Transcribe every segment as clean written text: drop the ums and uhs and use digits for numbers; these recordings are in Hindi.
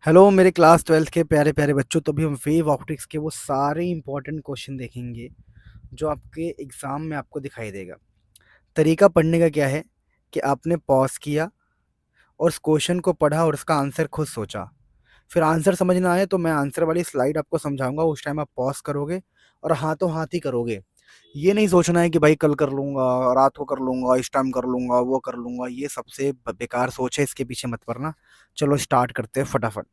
हेलो मेरे क्लास 12th के प्यारे प्यारे बच्चों। तो अभी हम वेव ऑप्टिक्स के वो सारे इंपॉर्टेंट क्वेश्चन देखेंगे जो आपके एग्ज़ाम में आपको दिखाई देगा। तरीका पढ़ने का क्या है कि आपने पॉज किया और उस क्वेश्चन को पढ़ा और उसका आंसर खुद सोचा। फिर आंसर समझ ना आए तो मैं आंसर वाली स्लाइड आपको समझाऊंगा, उस टाइम आप पॉज करोगे और हाथों हाथ ही करोगे। ये नहीं सोचना है कि भाई कल कर लूंगा, रात को कर लूंगा, इस टाइम कर लूंगा, वो कर लूंगा। ये सबसे बेकार सोच है, इसके पीछे मत पड़ना। चलो स्टार्ट करते हैं फटाफट।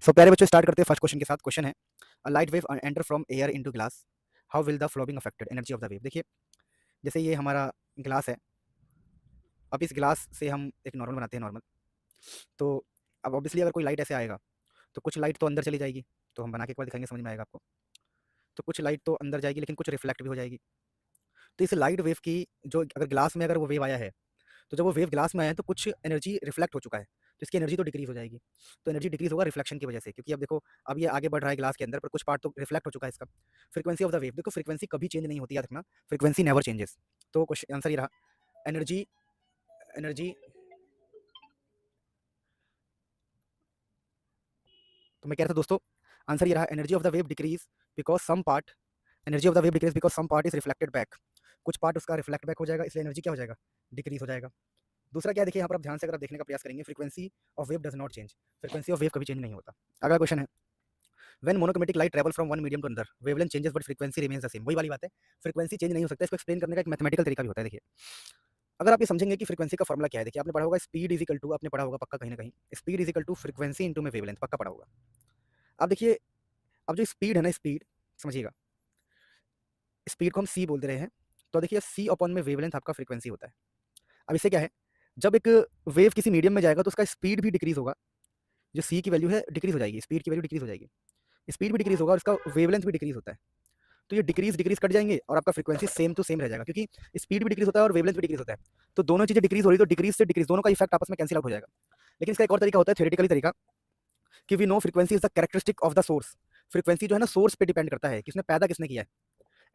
सो प्यारे बच्चों, स्टार्ट करते हैं फर्स्ट क्वेश्चन के साथ। क्वेश्चन है, a light wave enter from air into glass, how will the following affected energy of the wave. देखिए, जैसे ये हमारा ग्लास है। अब इस ग्लास से हम एक नॉर्मल बनाते हैं, नॉर्मल। तो अब ऑब्वियसली अगर कोई लाइट ऐसे आएगा तो कुछ लाइट तो अंदर चली जाएगी। तो हम बना के एक बार दिखाएंगे, समझ में आएगा आपको। तो कुछ लाइट तो अंदर जाएगी लेकिन कुछ रिफ्लेक्ट भी हो जाएगी। तो इस लाइट वेव की जो अगर ग्लास में अगर वो वेव आया है, तो जब वो वेव ग्लास में आया है तो कुछ एनर्जी रिफ्लेक्ट हो चुका है, तो इसकी एनर्जी तो डिक्रीज हो जाएगी। तो एनर्जी डिक्रीज होगा रिफ्लेक्शन की वजह से, क्योंकि अब देखो, अब ये आगे बढ़ रहा है ग्लास के अंदर, पर कुछ पार्ट तो रिफ्लेक्ट हो चुका है इसका। फ्रीक्वेंसी ऑफ द वेव, देखो फ्रीक्वेंसी कभी चेंज नहीं होती, याद रखना। Frequency never changes. तो क्वेश्चन आंसर ये रहा, एनर्जी एनर्जी तो मैं कह रहा था दोस्तों, आंसर ये रहा, energy of the wave decrease because some part energy of the wave decrease because some part is reflected back. कुछ पार्ट उसका रिफ्लेक्ट बैक हो जाएगा, इसलिए एनर्जी क्या हो जाएगा, डिक्रीज हो जाएगा। दूसरा क्या है, देखिए यहाँ पर आप ध्यान से अगर आप देखने का प्रयास करेंगे, frequency of wave does not change. Frequency of wave कभी चेंज नहीं होता। अगला क्वेश्चन है, when monochromatic light travel from one medium to another, wavelength changes but frequency remains the same. वही वाली बात है, फ्रीक्वेंसी चेंज नहीं हो सकता। इसको एक्सप्लेन करने का एक मैथमेटिकल तरीका भी होता है। देखिए, अगर आप ये समझेंगे कि फ्रीक्वेंसी का फॉर्मूला क्या है, देखिए आपने पढ़ा होगा स्पीड इज इक्वल टू, आपने पढ़ा होगा पक्का कहीं ना कहीं, speed is equal to frequency into में वेवलेंथ, पक्का पढ़ा होगा। अब देखिए, अब जो स्पीड है ना, स्पीड समझिएगा, स्पीड को हम सी बोलते रहे हैं। तो देखिए, सी अपॉन में वेवलेंथ आपका फ्रीक्वेंसी होता है। अब इससे क्या है, जब एक वेव किसी मीडियम में जाएगा तो उसका स्पीड भी डिक्रीज होगा। जो सी की वैल्यू है डिक्रीज हो जाएगी, स्पीड की वैल्यू डिक्रीज हो जाएगी, स्पीड भी डिक्रीज होगा और इसका वेवलेंथ भी डिक्रीज होता है। तो ये डिक्रीज डिक्रीज कट जाएंगे और आपका फ्रीक्वेंसी सेम टू सेम रह जाएगा, क्योंकि स्पीड भी डिक्रीज होता है और वेवलेंथ भी डिक्रीज होता है। तो दोनों चीजें डिक्रीज हो रही, तो डिक्रीज से डिक्रीज दोनों का इफेक्ट आपस में कैंसिल आउट हो जाएगा। लेकिन इसका एक और तरीका होता है, थ्योरेटिकली तरीका, कि we know frequency is the characteristic of the source. Frequency जो है ना, सोर्स पे डिपेंड करता है, किसने पैदा किसने किया है।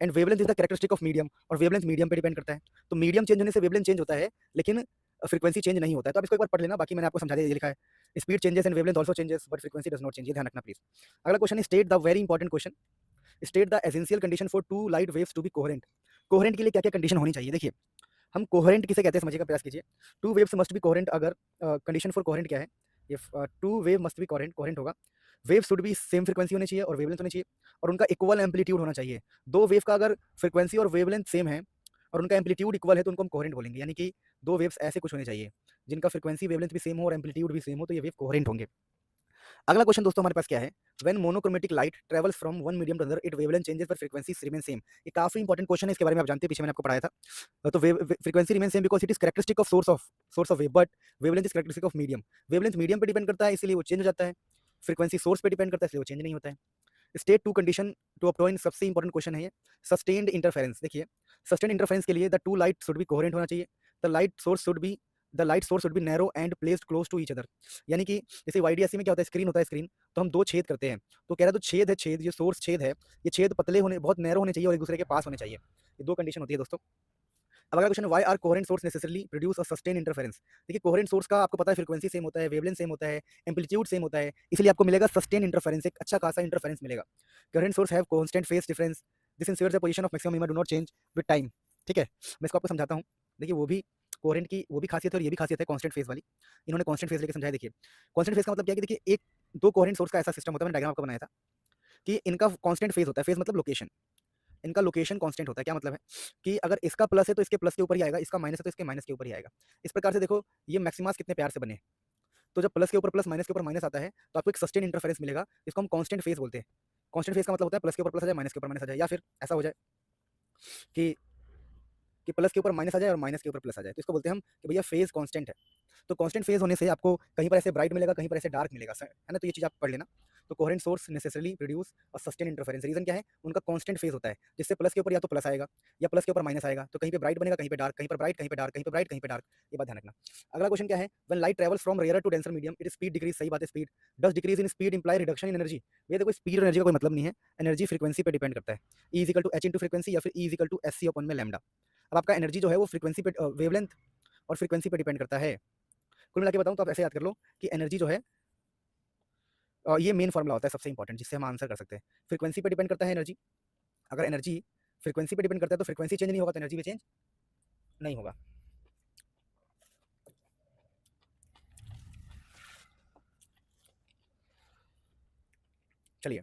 And wavelength is the characteristic of medium, और वेवलेंथ मीडियम पे डिपेंड करता है। तो मीडियम चेंज होने से वेवलेंथ चेंज होता है, लेकिन फ्रीक्वेंसी चेंज नहीं होता है। तो आप इसको एक बार पढ़ लेना, बाकी मैंने आपको समझा दिया, ये लिखा है, speed changes and wavelength also changes but frequency does not change. ये ध्यान रखना प्लीज। अगला क्वेश्चन है, state the very important question, state the essential condition for two light waves to be coherent. Coherent के लिए क्या क्या कंडीशन होनी चाहिए। देखिए, हम कोहेरेंट किसे कहते हैं समझने का प्रयास कीजिए। Two waves must be coherent, अगर कंडीशन फॉर कोहेरेंट क्या है, ये two wave must be coherent, coherent होगा, wave should be same frequency होनी चाहिए और वेवलेंथ होनी चाहिए, और उनका इक्वल एम्पलीट्यूड होना चाहिए। दो वेव का अगर फ्रीक्वेंसी और वेवलेंथ सेम है और उनका एम्पलीट्यूड इक्वल है तो उनको हम कोहेरेंट बोलेंगे। यानी कि दो वेव्स ऐसे कुछ होने चाहिए जिनका फ्रीक्वेंसी वेवलेंथ भी सेम हो और एम्पलीट्यूड भी सेम हो, तो ये वेव कोहेरेंट होंगे। अगला क्वेश्चन दोस्तों हमारे पास क्या है, when monochromatic light travels from one medium to another, it wavelength changes पर फ्रीक्वेंसी रिमेन सेम। ये काफी इंपॉर्टेंट क्वेश्चन है, इसके बारे में आप जानते हैं, पीछे मैंने आपको पढ़ाया था। तो frequency remain same because it is characteristic of source of wave, but wavelength is characteristic of medium. Wavelength medium पे डिपेंड करता है, इसलिए वो चेंज हो जाता है। फ्रीक्वेंसी सोर्स पे डिपेंड करता है, इसलिए वो चेंज नहीं होता है। State two condition to obtain, सबसे इंपॉर्टेंट क्वेश्चन है ये, सस्टेन्ड इंटरफेरेंस। देखिए, सस्टेन्ड इंटरफेरेंस के लिए the two light should be coherent होना चाहिए। The light source should be the light source should be narrow and placed close to each other. यानी कि जैसे वाईडीएससी में क्या होता है, स्क्रीन होता है, स्क्रीन, तो हम दो छेद करते हैं। तो कह रहा है, तो छेद है, छेद, ये सोर्स छेद है, ये छेद पतले होने, बहुत नैरो होने चाहिए और एक दूसरे के पास होने चाहिए। ये दो कंडीशन होती है दोस्तों। अब अगला question, why are coherent source necessarily produce a sustain interference. देखिए, कोहेरेंट सोर्स का आपको पता है, फ्रीक्वेंसी सेम होता है, वेवलेंथ सेम होता है, एम्पलीट्यूड सेम होता है, इसलिए आपको मिलेगा सस्टेन इंटरफेरेंस, एक अच्छा खासा इंटरफेरेंस मिलेगा। Coherent source have constant phase difference, this ensures the position of maximum minima do not change with time. ठीक है, मैं इसको आपको समझाता हूँ। देखिए, वो भी कोहेरेंट की वो भी खासियत है और ये भी खासियत है कांस्टेंट फेज वाली। इन्होंने कांस्टेंट फेज लेके समझाया। देखिए, कांस्टेंट फेज का मतलब क्या है कि देखिए, एक दो कोहेरेंट सोर्स का ऐसा सिस्टम होता है, मैंने डायग्राम आपको बनाया था, कि इनका कांस्टेंट फेज होता है। फेज मतलब लोकेशन, इनका लोकेशन कांस्टेंट होता है। क्या मतलब है कि अगर इसका प्लस है तो इसके प्लस के ऊपर ही आएगा, इसका माइनस है तो इसके माइनस के ऊपर ही आएगा। इस प्रकार से देखो, ये मैक्सिमास कितने प्यार से बने। तो जब प्लस के ऊपर प्लस, माइनस के ऊपर माइनस आता है, तो आपको एक सस्टेन इंटरफेरेंस मिलेगा, इसको हम कांस्टेंट फेज बोलते हैं। कांस्टेंट फेज का मतलब होता है प्लस के ऊपर प्लस आ जाए, माइनस के ऊपर माइनस आ जाए, या फिर ऐसा हो जाए कि प्लस के ऊपर माइनस आ जाए और माइनस के ऊपर प्लस आ जाए, तो इसको बोलते हैं हम कि भैया फेज कांस्टेंट है। तो कांस्टेंट फेज होने से आपको कहीं पर ऐसे ब्राइट मिलेगा, कहीं पर ऐसे डार्क मिलेगा, है ना। तो ये चीज़ आप पढ़ लेना। तो कोहेरेंट सोर्स नेसेसरली प्रोड्यूस और सस्टेन इंटरफेरेंस, रीजन क्या है, उनका कांस्टेंट फेज होता है, जिससे प्लस के ऊपर या तो प्लस आएगा या प्लस के ऊपर माइनस आएगा, तो कहीं पे ब्राइट बनेगा, कहीं पे डार्क, कहीं पर ब्राइट, कहीं पे डार्क, कहीं पे ब्राइट, कहीं पे डार्क। ये बात ध्यान रखना। अगला क्वेश्चन क्या है, when light travels from rare to denser medium, it speed decrease. सही बात है, speed does decrease in speed imply reduction in energy. ये देखो, स्पीड और एनर्जी का कोई मतलब नहीं है, एनर्जी फ्रीक्वेंसी पे डिपेंड करता है। E is equal to H into frequency, या फिर E is equal to S C upon में लैम्डा। अब आपका एनर्जी जो है वो फ्रीक्वेंसी पे, वेवलेंथ और फ्रीक्वेंसी पे डिपेंड करता है। कुल मिला के बताऊँ तो आप ऐसे याद कर लो कि एनर्जी जो है ये मेन फॉर्मूला होता है सबसे इंपॉर्टेंट, जिससे हम आंसर कर सकते हैं। फ्रीक्वेंसी पे डिपेंड करता है एनर्जी। अगर एनर्जी फ्रीक्वेंसी पे डिपेंड करता है तो फ्रीक्वेंसी चेंज नहीं होगा, तो एनर्जी भी चेंज नहीं होगा। चलिए,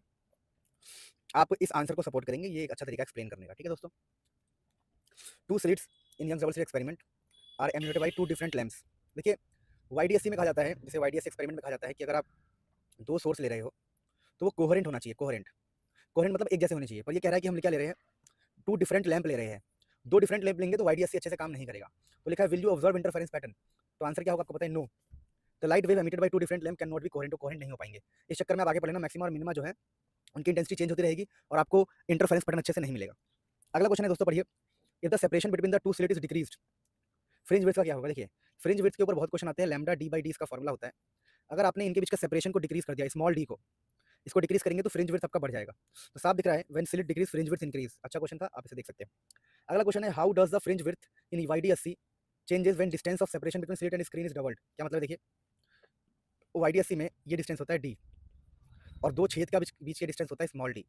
आप इस आंसर को सपोर्ट करेंगे, ये एक अच्छा तरीका एक्सप्लेन करने का, ठीक है दोस्तों। Two slits in Young double slit experiment are emitted by two different lamps. देखिए, वाईडीएससी में कहा जाता है, जैसे वाईडीएससी एक्सपेरिमेंट में कहा जाता है कि अगर आप दो सोर्स ले रहे हो तो वो कोहेरेंट होना चाहिए। कोहेरेंट कोहेरेंट मतलब एक जैसे होने चाहिए। पर ये कह रहा है कि हम क्या ले रहे हैं, टू डिफरेंट लैंप ले रहे हैं। दो डिफरेंट लैंप लेंगे तो वाईडीएससी अच्छे से काम नहीं करेगा। तो लिखा है will you observe interference pattern, तो आंसर क्या होगा आपको पता है, no. The light wave emitted by two different lamp can not be coherent, तो कोहेरेंट नहीं हो पाएंगे। इस चक्कर में आप आगे पढ़ लेना, मैक्सिमा और मिनिमा जो है उनकी इंटेंसिटी चेंज होती रहेगी और आपको इंटरफेरेंस पैटर्न अच्छे से नहीं मिलेगा। अगला क्वेश्चन है दोस्तों, पढ़िए। If the separation between the to slit is decreased, fringe width का क्या होगा। देखिए, फ्रिंज विड्थ के ऊपर बहुत क्वेश्चन आते हैं। लैम्डा डी बाई डी इसका फॉर्मूला होता है। अगर आपने इनके बीच का सेपरेशन को डिक्रीज कर दिया, स्मॉल डी को, इसको डिक्रीज करेंगे तो फ्रिंज विड्थ आपका बढ़ जाएगा। तो साफ दिख रहा है, when slit decrease fringe width increase. अच्छा क्वेश्चन था, आप इसे देख सकते हैं। अगला क्वेश्चन है, how does the fringe width in YDSC changes when distance of separation between slit and screen is doubled. क्या मतलब, देखिए वाईडीएससी में ये डिस्टेंस होता है डी और दो छेद का बीच के डिस्टेंस होता है स्मॉल डी,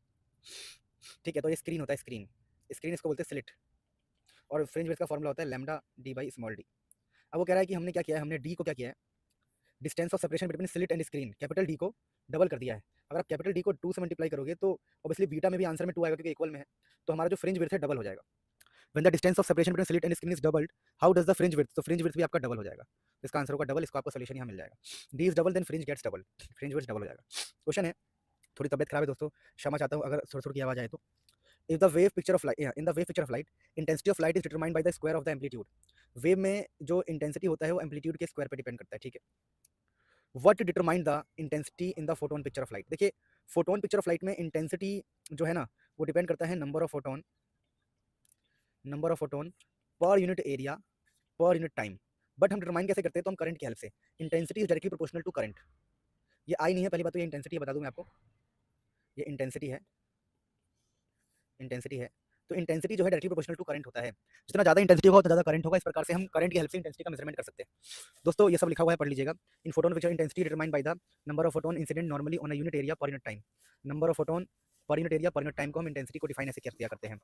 ठीक है। तो ये स्क्रीन होता है, स्क्रीन स्क्रीन इसको बोलते हैं स्लिट, और फ्रिंज विड्थ का फॉर्मूला होता है lambda D by small D. अब वो कह रहा है कि हमने क्या किया है, हमने डी को क्या किया है, distance of separation between slit and screen, capital D को डबल कर दिया है। अगर आप कैपिटल डी को 2 से मल्टीप्लाई करोगे तो ऑब्वियसली बीटा में भी आंसर में 2 आएगा, क्योंकि इक्वल में है। तो हमारा जो फ्रिंज विड्थ है डबल हो जाएगा। When the distance of separation between slit and screen is doubled, how does the fringe width, तो फ्रिंज विड्थ भी आपका डबल हो जाएगा। तो इसका आंसर होगा डबल, इसको आपको सोल्यूशन यहाँ मिल जाएगा। D is double then fringe gets double, fringe width double हो जाएगा। क्वेश्चन है, थोड़ी तबियत खराब है दोस्तों, क्षमा चाहता हूँ अगर थोड़ी थोड़ी की आवाज आए तो। If the wave picture of light, in the wave picture of light, intensity of light is determined by the square of the amplitude. Wave में जो इंटेंसिटी होता है वो एम्पलीट्यूड के स्क्वायर पे डिपेंड करता है, ठीक है। What determine the intensity in the photon picture of light. देखिए, फोटोन पिक्चर ऑफ लाइट में इंटेंसिटी जो है ना, वो डिपेंड करता है number of photon per unit area per unit time. But हम डिटरमाइन कैसे करते हैं, तो हम करंट की हेल्प से। Intensity is directly proportional to current. ये आई नहीं है, पहली बात तो ये इंटेंसिटी है, बता दूं मैं आपको, ये इंटेंसिटी है, इंटेंसिटी है। तो इंटेंसिटी जो है डायरेक्टली प्रोपोर्शनल टू करंट होता है। जितना ज़्यादा इंटेंसिटी होगा उतना ज़्यादा करंट होगा। इस प्रकार से हम करंट की हेल्प से इंटेंसिटी का मेजरमेंट कर सकते हैं। दोस्तों ये सब लिखा हुआ है, पढ़ लीजिएगा। In photon picture intensity determined by the number of photon incident normally on a unit area per unit time. Number of photon per unit area per unit time को हम इंटेंसिटी को डिफाइन ऐसे कर दिया करते हैं।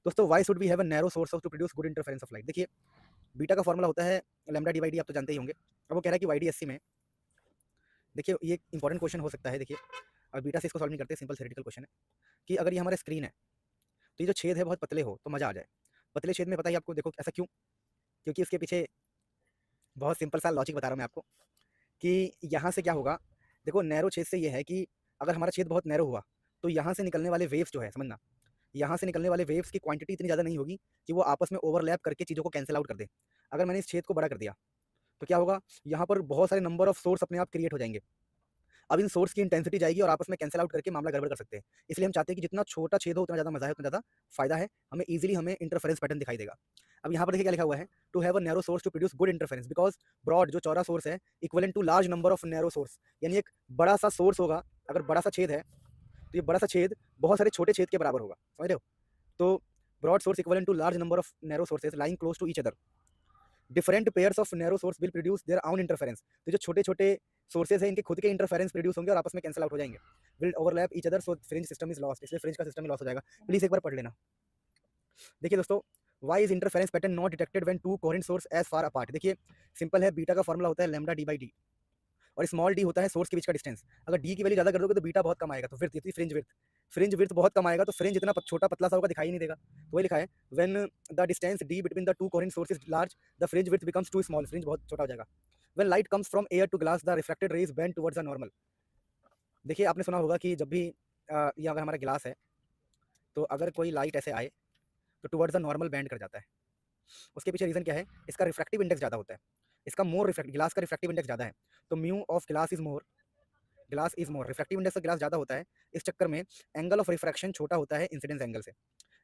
दोस्तों why should we have a narrow source of to produce good interference of light. देखिए, बीटा का फॉर्मूला होता है लैम्डा डी बाई डी, आप तो जानते ही होंगे। अब वो कह रहा है कि वाईडीएससी में, देखिए ये इंपॉर्टेंट क्वेश्चन हो सकता है। देखिए, और बीटा से इसको सॉल्व नहीं करते, सिंपल थ्योरेटिकल क्वेश्चन है कि अगर ये हमारा स्क्रीन है तो ये जो छेद है बहुत पतले हो तो मज़ा आ जाए। पतले छेद में पता ही आपको, देखो ऐसा क्यों, क्योंकि इसके पीछे बहुत सिंपल सा लॉजिक बता रहा हूँ मैं आपको कि यहाँ से क्या होगा। देखो, नैरो छेद से ये है कि अगर हमारा छेद बहुत नैरो हुआ तो यहाँ से निकलने वाले वेव्स जो है, समझना, यहाँ से निकलने वाले वेव्स की क्वांटिटी इतनी ज़्यादा नहीं होगी कि वो आपस में ओवरलैप करके चीज़ों को कैंसिल आउट कर दे। अगर मैंने इस छेद को बड़ा कर दिया तो क्या होगा, यहाँ पर बहुत सारे नंबर ऑफ सोर्स अपने आप क्रिएट हो जाएंगे। अब इन सोर्स की इंटेंसिटी जाएगी और आपस में कैंसिल आउट करके मामला गड़बड़ कर सकते हैं। इसलिए हम चाहते हैं कि जितना छोटा छेद हो उतना ज़्यादा मजा है, उतना ज़्यादा फायदा है, हमें ईजिली हमें इंटरफेरेंस पैटर्न दिखाई देगा। अब यहाँ पर देखिए क्या लिखा हुआ है, to have a narrow source to produce good interference because broad जो चौड़ा सोर्स है equivalent to large number of narrow source. यानी एक बड़ा सा सोर्स होगा, अगर बड़ा सा छेद है तो ये बड़ा सा छेद बहुत सारे छोटे छेद के बराबर होगा, समझ रहे हो। तो broad source equivalent to large number of narrow sources lying close to each other. Different pairs of narrow source will produce their own interference. तो जो छोटे छोटे सोर्सेज हैं इनके खुद के इंटरफेरेंस प्रोड्यूस होंगे और आपस में कैंसिल आउट हो जाएंगे, will overlap each other, so fringe system is lost. इसलिए फ्रिंज का सिस्टम ही लॉस हो जाएगा। प्लीज एक बार पढ़ लेना। देखिए दोस्तों, why is interference pattern not detected when two coherent source as far apart. देखिए सिंपल है, बीटा का फॉर्मूला होता है लैम्डा डी बाई डी और स्मॉल डी होता है सोर्स के बीच का डिस्टेंस। अगर डी की वैल्यू ज़्यादा कर दोगे तो बीटा बहुत कम आएगा, तो फिर फ्रिंज विड्थ, फ्रिंज विड्थ बहुत कम आएगा तो फ्रिंज इतना छोटा पतला सा होगा दिखाई नहीं देगा। तो वही लिखा है, when the distance D between the two coherent sources large the fringe width becomes too small, fringe बहुत छोटा हो जाएगा। When light comes from air to glass the refracted rays bend towards the normal. देखिए आपने सुना होगा कि जब भी ये अगर हमारा गिलास है तो अगर कोई लाइट ऐसे आए तो टुवर्ड्स द नॉर्मल बेंड कर जाता है। उसके पीछे रीज़न क्या है, इसका रिफ्रैक्टिव इंडेक्स ज़्यादा होता है, इसका मोर रिफ्रैक्ट, गिलास का रिफ्रैक्टिव इंडेक्स ज़्यादा है। तो mu of glass is more, refractive index का ग्लास ज़्यादा होता है। इस चक्कर में एंगल ऑफ रिफ्रैक्शन छोटा होता है इंसिडेंस एंगल से।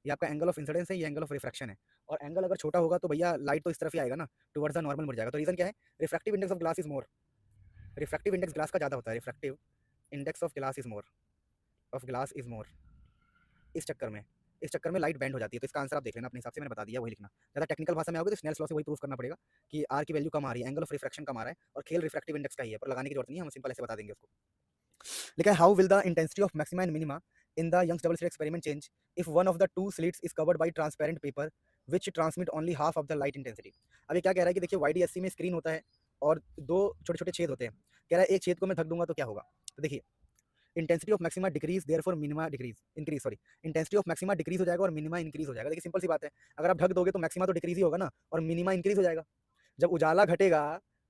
ये आपका एंगल ऑफ इंसिडेंस है, ये एंगल ऑफ रिफ्रैक्शन है। और एंगल अगर छोटा होगा तो भैया लाइट तो इस तरफ ही आएगा ना, टुवर्ड्स द नॉर्मल मुड़ जाएगा। तो रीज़न क्या है, refractive index of glass is more, refractive index glass का ज़्यादा होता है, refractive index of glass is more. इस चक्कर में लाइट बेंड हो जाती है। तो इसका आंसर आप देख लेना अपने हिसाब से, मैंने बता दिया, वही लिखना। ज़्यादा टेक्निकल भाषा में आओगे तो स्नेल्स लॉ से वही प्रूफ करना पड़ेगा कि आर की वैल्यू कम आ रही है, एंगल ऑफ रिफ्रैक्शन कम आ रहा है और खेल रिफ्रैक्टिव इंडेक्स का ही है, पर लगाने की जरूरत नहीं है, हम सिंपल ऐसे बता देंगे उसको। लिखा है how will the intensity of maxima and minima in the Young's double slit experiment change if one of the two slits is covered by transparent paper which transmit only half of the light intensity. अब ये क्या कह रहा है कि देखिए YDSC में स्क्रीन होता है और दो छोटे छोटे छेद होते हैं। कह रहा है एक छेद को मैं ढक दूंगा तो क्या होगा। तो देखिए intensity of maxima decrease therefore minima decrease increase sorry intensity of maxima decrease हो जाएगा और मिनिमा इंक्रीज हो जाएगा। देखिए सिंपल सी बात है, अगर आप ढक दोगे तो मैक्सिमा तो डिक्रीज ही होगा ना और मिनिमा इंक्रीज हो जाएगा। जब उजाला घटेगा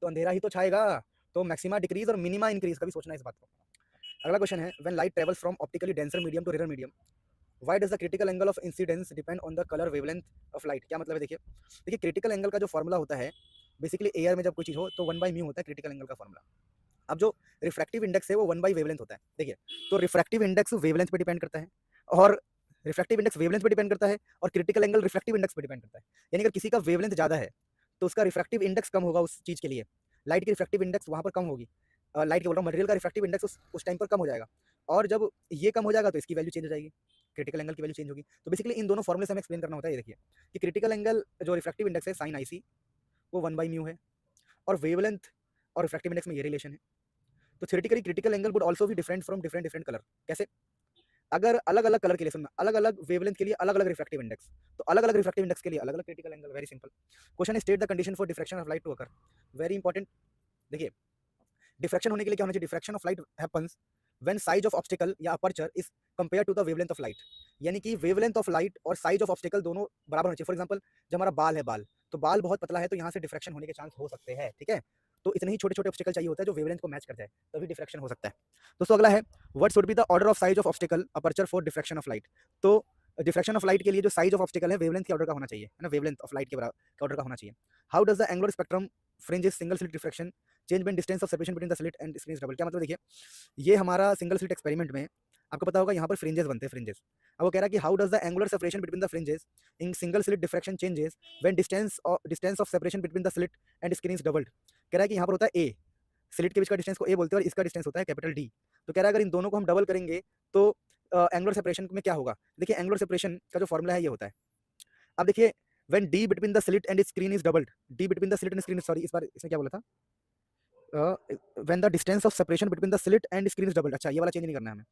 तो अंधेरा ही तो छाएगा, तो मैक्सिमा डिक्रीज और मिनिमा इंक्रीज, कभी सोचना इस बात को। अगला क्वेश्चन है when light travels from optically denser medium to rare medium why does the critical angle of incidence depend on the colour wavelength of light. क्या मतलब है, देखिए देखिए क्रिटिकल एंगल का जो फॉर्मूला होता है बेसिकली एयर में जब कोई चीज़ हो तो 1/μ होता है क्रिटिकल एंगल का फॉर्मूला। अब जो रिफ्रैक्टिव इंडेक्स है वो 1 बाई वेवलेंथ होता है। देखिए तो रिफ्रैक्टिव इंडेक्स वेवलेंथ पे डिपेंड करता है और रिफ्रैक्टिव इंडेक्स वेवलेंथ पे डिपेंड करता है और क्रिटिकल एंगल रिफ्रैक्टिव इंडेक्स पे डिपेंड करता है। यानी अगर किसी का वेवलेंथ ज़्यादा है तो उसका रिफ्रैक्टिव इंडेक्स कम होगा उस चीज़ के लिए, लाइट की रिफ्रैक्टिव इंडेक्स वहाँ पर कम होगी। लाइट के बोल रहा हूँ मटेरियल का रिफ्रैक्टिव इंडेक्स उस टाइम पर कम हो जाएगा और जब ये कम हो जाएगा तो इसकी वैल्यू चेंज हो जाएगी, क्रिटिकल एंगल की वैल्यू चेंज होगी। तो बेसिकली इन दोनों फॉर्मुले से हमें एक्सप्लेन करना होता है। ये देखिए कि क्रिटिकल एंगल जो रिफ्रैक्टिव इंडेक्स है साइन IC वो 1/μ है और वेवलेंथ और रिफ्रैक्टिव इंडेक्स में ये रिलेशन है। तो theoretically critical angle would also be different from different different colour. कैसे, अगर अलग अलग कलर के लिए सुनना, अलग अलग वेवलेंथ के लिए अलग अलग रिफ्रैक्टिव इंडेक्स, तो अलग अलग रिफ्रैक्टिव इंडेक्स के लिए अलग अलग critical angle. Very simple question है state the condition for diffraction of light to occur. Very important. देखिए डिफ्रैक्शन होने के लिए क्या होना चाहिए, diffraction of light happens when size of obstacle या aperture is compare to the wavelength of light. यानी कि वेवलेंथ ऑफ लाइट और साइज ऑफ ऑब्स्टिकल दोनों बराबर होने चाहिए। फॉर एग्जांपल जब हमारा बाल है, बाल तो बाल बहुत पतला है तो यहाँ से डिफ्रैक्शन होने के चांस हो सकते हैं, ठीक है। तो इतने ही छोटे छोटे ऑब्स्टिकल चाहिए होता है जो वेवलेंथ को मैच कर जाए, तभी डिफ्रैक्शन हो सकता है। दोस्तों अगला है what should be the order of size of obstacle aperture for diffraction of light. तो डिफ्रैक्शन ऑफ लाइट के लिए जो साइज ऑफ ऑब्स्टिकल है वेवलेंथ के ऑर्डर का होना चाहिए, है ना, वेवलेंथ ऑफ लाइट के बराबर ऑर्डर का होना चाहिए। How does the angular spectrum fringes single slit diffraction change when distance of separation between the slit and screen is double. क्या मतलब, देखिए ये हमारा सिंगल स्लिट एक्सपेरिमेंट में आपको पता होगा यहाँ पर फ्रिंजेस बनते हैं, फ्रिंजेस। अब वो कह रहा है कि how does the angular separation between the fringes in single slit diffraction changes when distance of separation between the slit and screen is doubled. कह रहा है कि यहाँ पर होता है ए, स्लिट के बीच का डिस्टेंस को ए बोलते हैं और इसका डिस्टेंस होता है कैपिटल डी। तो कह रहा है अगर इन दोनों को हम डबल करेंगे तो एंगुलर सेपरेशन में क्या होगा। देखिए एंगुलर सेपरेशन का जो फॉर्मूला है ये होता है, अब देखिए when D between the slit and screen is doubled, D between the slit and screen, sorry इस बार इसमें क्या बोला था, when the distance of separation between the slit and screen is doubled. अच्छा ये वाला चेंज नहीं करना है हमें,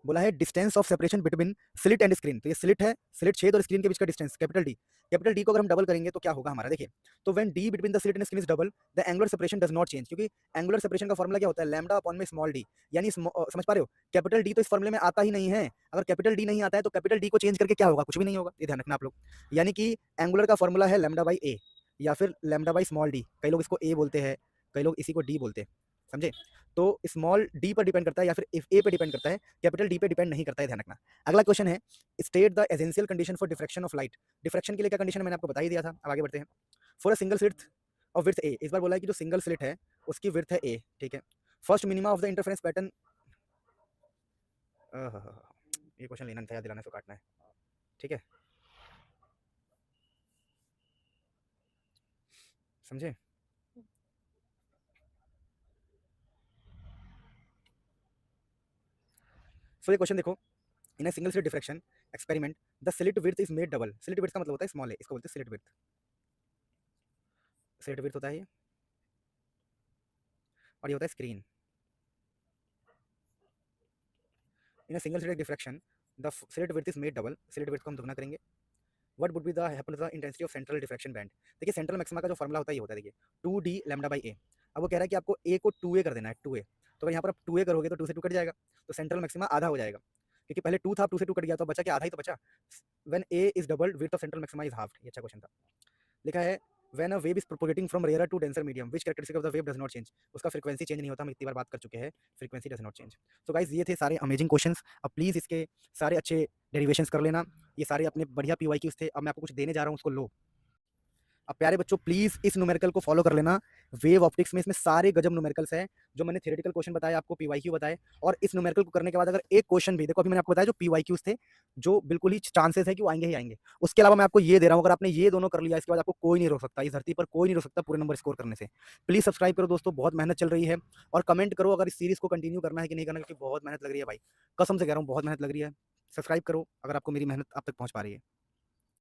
बोला है distance of separation between slit and screen. तो ये स्लिट है, स्लिट छेद और स्क्रीन के बीच का डिस्टेंस कैपिटल डी को अगर हम डबल करेंगे तो क्या होगा हमारा, देखिए तो when D between the slit and screen is double the angular separation does not change, क्योंकि एंगुलर सेपरेशन का फॉर्मूला क्या होता है, लैम्डा अपॉन में स्मॉल डी। यानी समझ पा रहे हो, कैपिटल डी तो इस फॉर्मूले में आता ही नहीं है। अगर कैपिटल डी नहीं आता है तो कैपिटल डी को चेंज करके क्या होगा, कुछ भी नहीं होगा, ये ध्यान रखना आप लोग। यानी कि एंगुलर का फॉर्मूला है लैम्डा बाई ए या फिर लैम्डा बाई स्मॉल डी, कई लोग इसको ए बोलते हैं, कई लोग इसी को डी बोलते हैं, समझे। तो स्मॉल डी पर डिपेंड करता है या फिर ए पे डिपेंड करता है, कैपिटल डी पे डिपेंड नहीं करता है, ध्यान रखना। अगला क्वेश्चन है state the essential condition for diffraction of light. Diffraction के लिए क्या कंडीशन है मैंने आपको बता ही दिया था, अब आगे बढ़ते हैं। For a single slit of width A, इस बार बोला है कि जो सिंगल स्लिट है उसकी विड्थ है ए, ठीक है। First minima of the interference pattern, ये क्वेश्चन लेना नहीं था, याद दिलाने से काटना है, ठीक है, समझे। सो ये क्वेश्चन देखो, in a single slit diffraction experiment the slit width is made double. Slit width का मतलब होता है स्मॉल ए, इसको बोलते हैं स्लिट विड्थ। स्लिट विड्थ होता है ये और ये होता है screen. In a single slit diffraction the slit width is made double, slit width को हम दुगना करेंगे। What would be the happen to the intensity of central diffraction band. देखिए सेंट्रल मैक्सिमा का जो फॉर्मूला होता है ये होता है, देखिए 2d लैम्डा बाई ए। अब वो कह रहा है कि आपको ए को 2a कर देना है, 2a। तो अगर यहाँ पर आप 2a करोगे तो 2 से 2 कट जाएगा, तो सेंट्रल मैक्सिमा आधा हो जाएगा, क्योंकि पहले 2 था, 2 से 2 कट गया तो बचा क्या, आधा ही तो बचा। When a is doubled width of central maxima is half. ये अच्छा क्वेश्चन था। लिखा है when a wave is propagating from rare to denser medium which characteristic of the wave does not change. उसका फ्रीक्वेंसी चेंज नहीं होता, हम इतनी बार बात कर चुके हैं, frequency does not change. So guys ये थे सारे अमेजिंग क्वेश्चंस। अब प्लीज़ इसके सारे अच्छे डेरिवेशंस कर लेना, ये सारे अपने बढ़िया PYQs थे। अब मैं आपको कुछ देने जा रहा हूँ, उसको लो। अब प्यारे बच्चों प्लीज़ इस न्यूमेरिकल को फॉलो कर लेना। वेव ऑप्टिक्स में इसमें सारे गजब न्यूमेरिकल्स हैं, जो मैंने थ्योरेटिकल क्वेश्चन बताया आपको, PYQ बताए। और इस न्यूमेरिकल को करने के बाद अगर एक क्वेश्चन भी, देखो अभी मैंने आपको बताया जो PYQs थे, जो बिल्कुल ही चांसेस है कि वो आएंगे ही आएंगे। उसके अलावा मैं आपको ये दे रहा हूँ, अगर आपने ये दोनों कर लिया इसके बाद आपको कोई नहीं रोक सकता, इस धरती पर कोई नहीं रोक सकता पूरे नंबर स्कोर करने से। प्लीज़ सब्सक्राइब करो दोस्तों, बहुत मेहनत चल रही है। और कमेंट करो अगर इस सीरीज़ को कंटिन्यू करना है कि नहीं करना, क्योंकि बहुत मेहनत लग रही है भाई, कसम से कह रहा हूँ बहुत मेहनत लग रही है। सब्सक्राइब करो अगर आपको मेरी मेहनत आप तक पहुँच पा रही है।